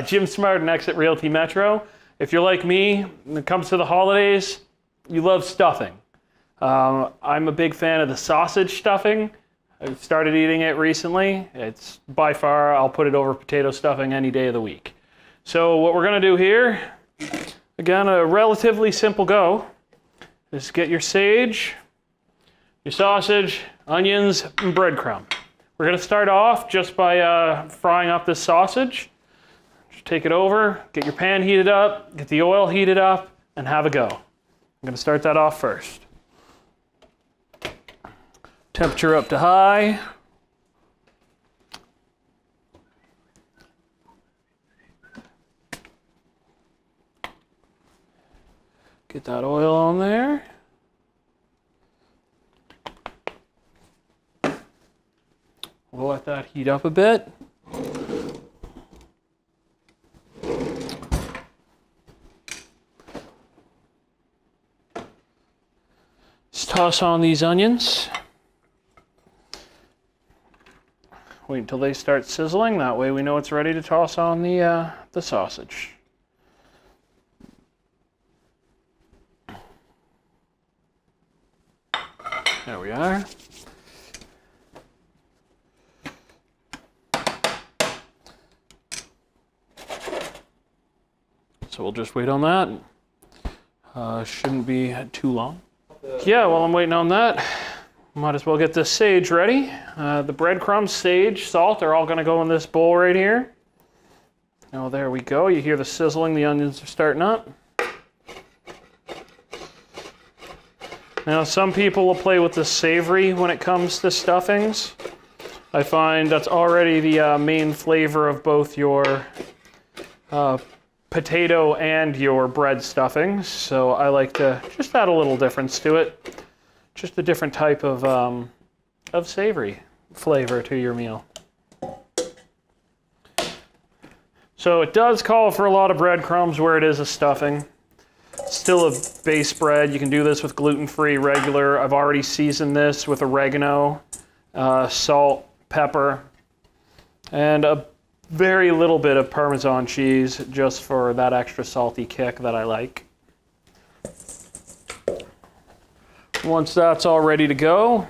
Jim Smardon, Exit Realty Metro. If you're like me, when it comes to the holidays, you love stuffing. I'm a big fan of the sausage stuffing. I've started eating it recently. It's by far, I'll put it over potato stuffing any day of the week. So what we're gonna do here, again, a relatively simple go, is get your sage, your sausage, onions, and breadcrumb. We're gonna start off just by frying up this sausage. Just take it over, get your pan heated up, get the oil heated up, and have a go. I'm gonna start that off first. Temperature up to high. Get that oil on there. We'll let that heat up a bit. Let's toss on these onions. Wait until they start sizzling. That way we know it's ready to toss on the sausage. There we are. So we'll just wait on that. Shouldn't be too long. Yeah, while I'm waiting on that, might as well get this sage ready. The breadcrumbs, sage, salt are all gonna go in this bowl right here. Oh, there we go. You hear the sizzling, the onions are starting up. Now, some people will play with the savory when it comes to stuffings. I find that's already the main flavor of both your potato and your bread stuffings. So I like to just add a little difference to it. Just a different type of savory flavor to your meal. So it does call for a lot of breadcrumbs where it is a stuffing. Still a base bread. You can do this with gluten-free, regular. I've already seasoned this with oregano, salt, pepper, and a very little bit of Parmesan cheese just for that extra salty kick that I like. Once that's all ready to go,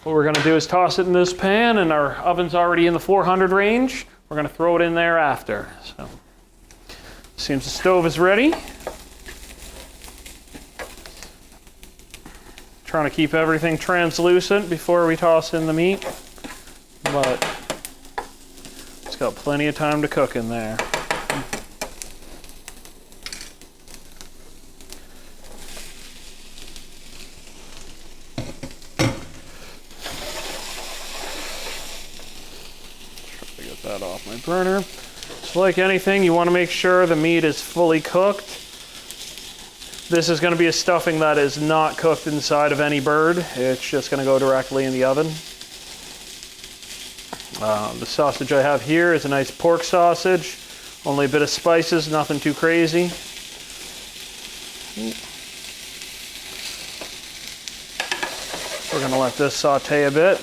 what we're gonna do is toss it in this pan, and our oven's already in the 400 range. We're gonna throw it in there after. So, seems the stove is ready. Trying to keep everything translucent before we toss in the meat, but it's got plenty of time to cook in there. Try to get that off my burner. So like anything, you want to make sure the meat is fully cooked. This is going to be a stuffing that is not cooked inside of any bird. It's just going to go directly in the oven. The sausage I have here is a nice pork sausage. Only a bit of spices, nothing too crazy. We're going to let this saute a bit.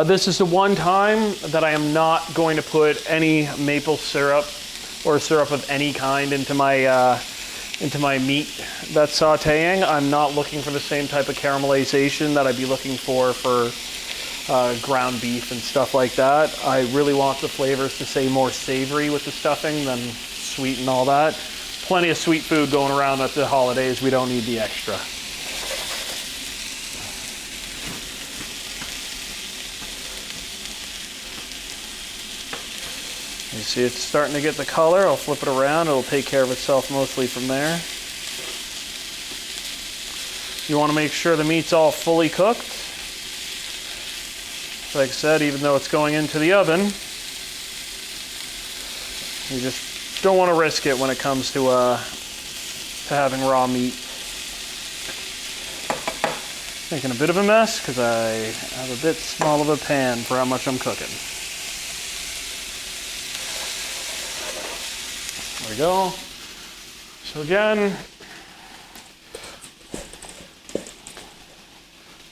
This is the one time that I am not going to put any maple syrup or syrup of any kind into my meat that's sauteing. I'm not looking for the same type of caramelization that I'd be looking for ground beef and stuff like that. I really want the flavors to stay more savory with the stuffing than sweet and all that. Plenty of sweet food going around at the holidays. We don't need the extra. You see it's starting to get the color. I'll flip it around. It'll take care of itself mostly from there. You want to make sure the meat's all fully cooked. Like I said, even though it's going into the oven, you just don't want to risk it when it comes to having raw meat. Making a bit of a mess because I have a bit small of a pan for how much I'm cooking. There we go. So again,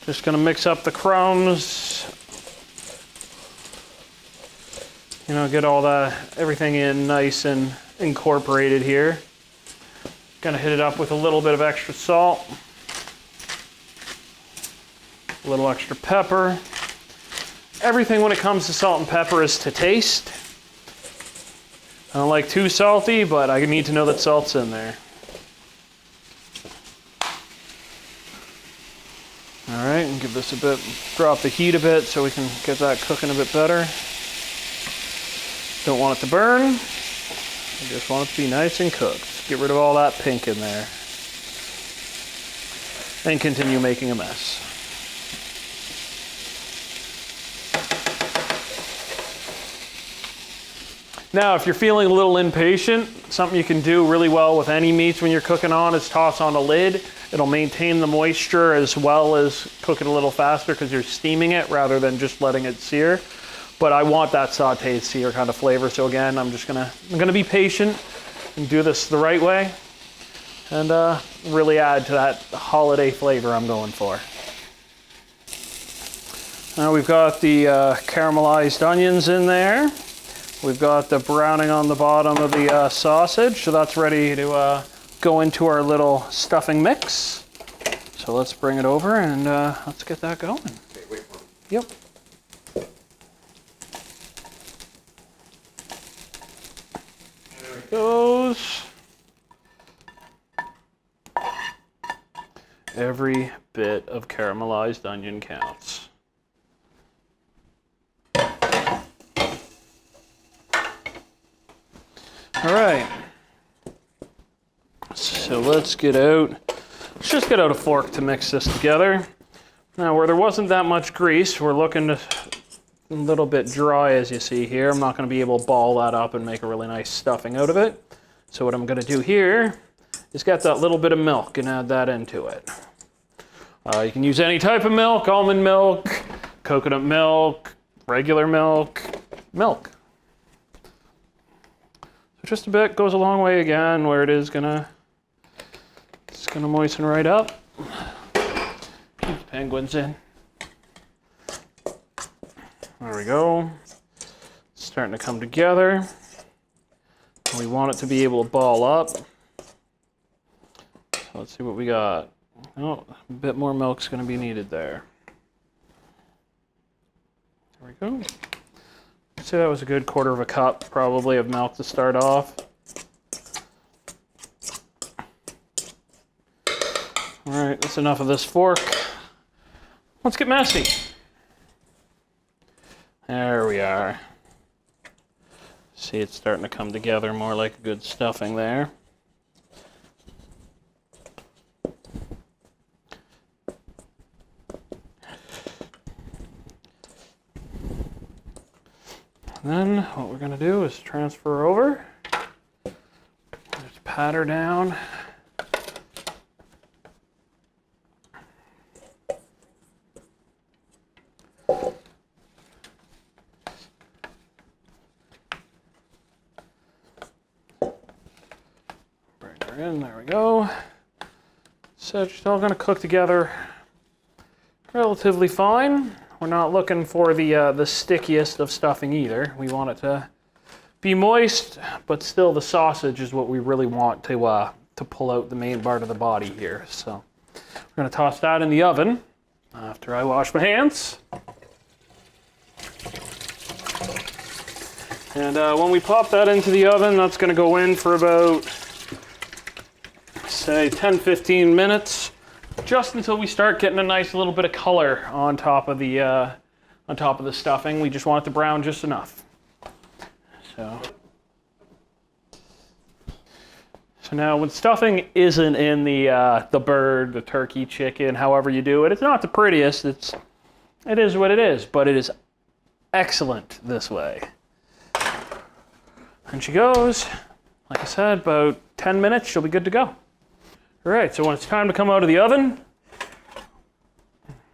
Just gonna mix up the crumbs. You know, get all everything in nice and incorporated here. Gonna hit it up with a little bit of extra salt. A little extra pepper. Everything when it comes to salt and pepper is to taste. I don't like too salty, but I need to know that salt's in there. All right, and give this a bit, drop the heat a bit so we can get that cooking a bit better. Don't want it to burn. I just want it to be nice and cooked. Get rid of all that pink in there. And continue making a mess. Now, if you're feeling a little impatient, something you can do really well with any meats when you're cooking on is toss on a lid. It'll maintain the moisture as well as cook it a little faster because you're steaming it rather than just letting it sear. But I want that sauteed sear kind of flavor. So again, I'm gonna be patient and do this the right way and really add to that holiday flavor I'm going for. Now we've got the caramelized onions in there. We've got the browning on the bottom of the sausage, so that's ready to go into our little stuffing mix. So let's bring it over and let's get that going. Okay, wait for it. Yep. There it goes. Every bit of caramelized onion counts. All right, so let's just get out a fork to mix this together. Now where there wasn't that much grease, we're looking to a little bit dry as you see here. I'm not gonna be able to ball that up and make a really nice stuffing out of it. So what I'm gonna do here is get that little bit of milk and add that into it. You can use any type of milk, almond milk, coconut milk, regular milk, milk. Just a bit goes a long way again, where it's gonna moisten right up. Keep the penguins in. There we go. It's starting to come together. We want it to be able to ball up. So let's see what we got. Oh, a bit more milk's gonna be needed there. There we go. I'd say that was a good 1/4 cup probably of milk to start off. All right, that's enough of this fork. Let's get messy. There we are. See, it's starting to come together more like a good stuffing there. And then what we're gonna do is transfer over. Just pat her down. Bring her in, there we go. So it's all gonna cook together relatively fine. We're not looking for the stickiest of stuffing either. We want it to be moist, but still the sausage is what we really want to pull out the main part of the body here. So we're gonna toss that in the oven after I wash my hands. And when we pop that into the oven, that's gonna go in for about, say, 10-15 minutes. Just until we start getting a nice little bit of color on top of the stuffing. We just want it to brown just enough. So now when stuffing isn't in the bird, the turkey, chicken, however you do it, it's not the prettiest. It is what it is, but it is excellent this way. And she goes, like I said, about 10 minutes, she'll be good to go. All right, so when it's time to come out of the oven,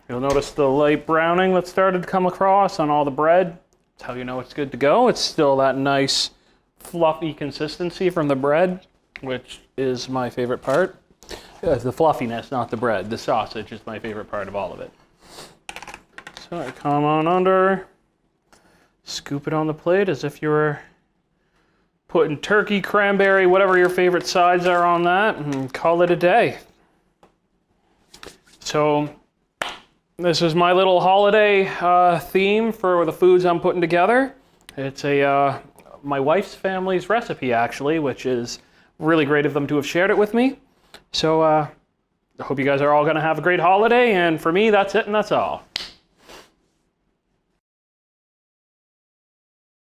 you'll notice the light browning that started to come across on all the bread. That's how you know it's good to go. It's still that nice fluffy consistency from the bread, which is my favorite part. The fluffiness, not the bread. The sausage is my favorite part of all of it. So I come on under, scoop it on the plate as if you were putting turkey, cranberry, whatever your favorite sides are on that, and call it a day. So this is my little holiday theme for the foods I'm putting together. It's my wife's family's recipe, actually, which is really great of them to have shared it with me. So I hope you guys are all going to have a great holiday, and for me, that's it and that's all.